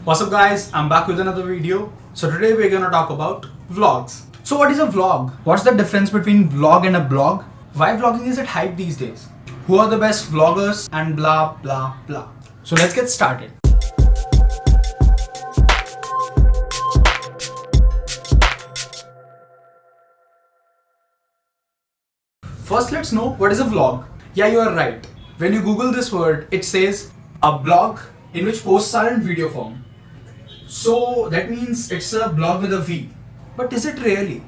What's up guys, I'm back with another video. So today we're gonna talk about vlogs. So what is a vlog? What's the difference between vlog and a blog? Why vlogging is at hype these days? Who are the best vloggers and blah blah blah. So let's get started. First let's know what is a vlog. Yeah, you are right. When you Google this word, it says a blog in which posts are in video form. So that means it's a blog with a V. But is it really?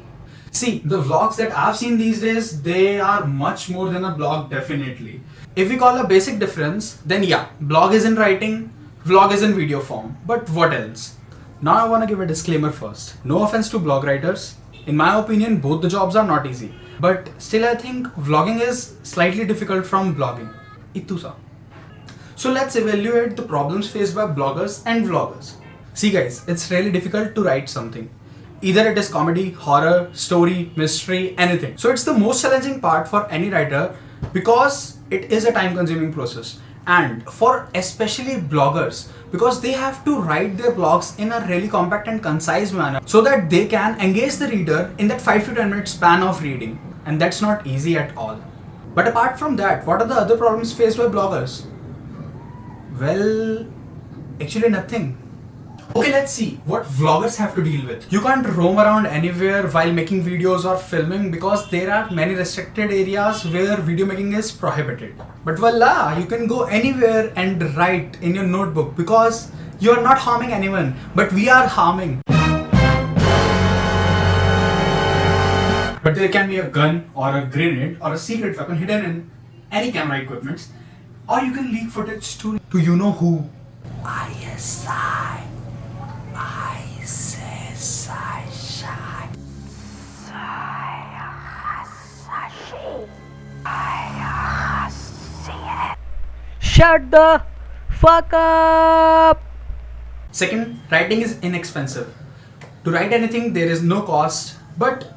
See, the vlogs that I've seen these days, they are much more than a blog, definitely. If we call a basic difference, then yeah, blog is in writing, vlog is in video form. But what else? Now I want to give a disclaimer first. No offense to blog writers. In my opinion, both the jobs are not easy. But still I think vlogging is slightly difficult from blogging. Ittu sa. So let's evaluate the problems faced by bloggers and vloggers. See guys, it's really difficult to write something. Either it is comedy, horror, story, mystery, anything. So it's the most challenging part for any writer because it is a time-consuming process. And for especially bloggers, because they have to write their blogs in a really compact and concise manner so that they can engage the reader in that 5 to 10 minute span of reading. And that's not easy at all. But apart from that, what are the other problems faced by bloggers? Well, actually nothing. Okay, let's see what vloggers have to deal with. You can't roam around anywhere while making videos or filming because there are many restricted areas where video making is prohibited. But voila, you can go anywhere and write in your notebook because you are not harming anyone, but we are harming. But there can be a gun or a grenade or a secret weapon hidden in any camera equipment, or you can leak footage to you know who. ISI. Shut the fuck up! Second, writing is inexpensive. To write anything, there is no cost, but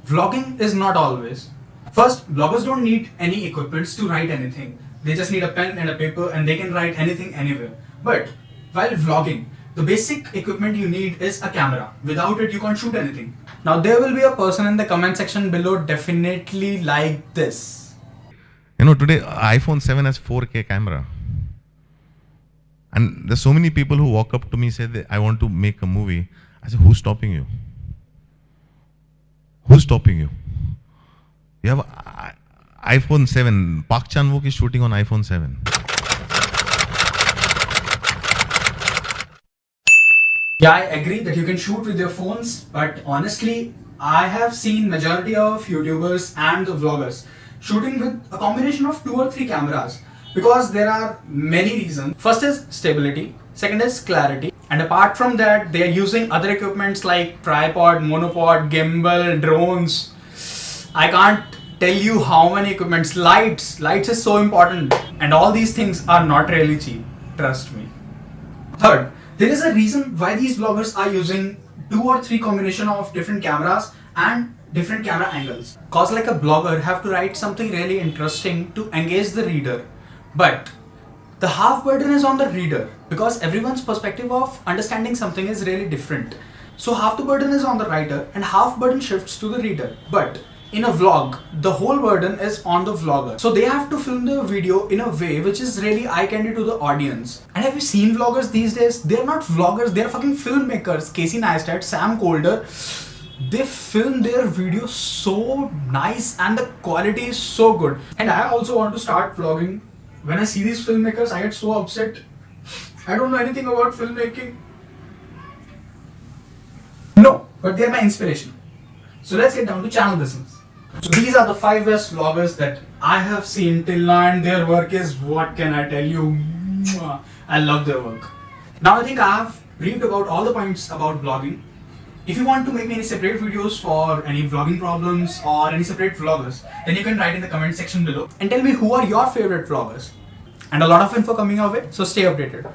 vlogging is not always. First, bloggers don't need any equipments to write anything. They just need a pen and a paper and they can write anything anywhere. But while vlogging, the basic equipment you need is a camera. Without it, you can't shoot anything. Now, there will be a person in the comment section below definitely like this. You know, today iPhone 7 has 4K camera. And there's so many people who walk up to me and say, I want to make a movie. I say, who's stopping you? Who's stopping you? You have iPhone 7. Park Chan-wook is shooting on iPhone 7. Yeah, I agree that you can shoot with your phones, but honestly, I have seen majority of YouTubers and the vloggers shooting with a combination of 2 or 3 cameras because there are many reasons. First is stability, second is clarity, and apart from that, they are using other equipments like tripod, monopod, gimbal, drones. I can't tell you how many equipments. Lights is so important, and all these things are not really cheap, trust me. Third, there is a reason why these vloggers are using 2 or 3 combination of different cameras and different camera angles. Cause like a blogger have to write something really interesting to engage the reader. But the half burden is on the reader because everyone's perspective of understanding something is really different. So half the burden is on the writer and half burden shifts to the reader. But in a vlog, the whole burden is on the vlogger. So they have to film the video in a way which is really eye-candy to the audience. And have you seen vloggers these days? They're not vloggers, they're fucking filmmakers. Casey Neistat, Sam Colder. They film their videos so nice and the quality is so good. And I also want to start vlogging. When I see these filmmakers, I get so upset. I don't know anything about filmmaking. No, but they're my inspiration. So let's get down to channel business. So these are the 5 best vloggers that I have seen till now, and their work is, what can I tell you? I love their work. Now I think I have briefed about all the points about vlogging. If you want to make me any separate videos for any vlogging problems or any separate vloggers, then you can write in the comment section below and tell me who are your favorite vloggers. And a lot of info coming our way, so stay updated.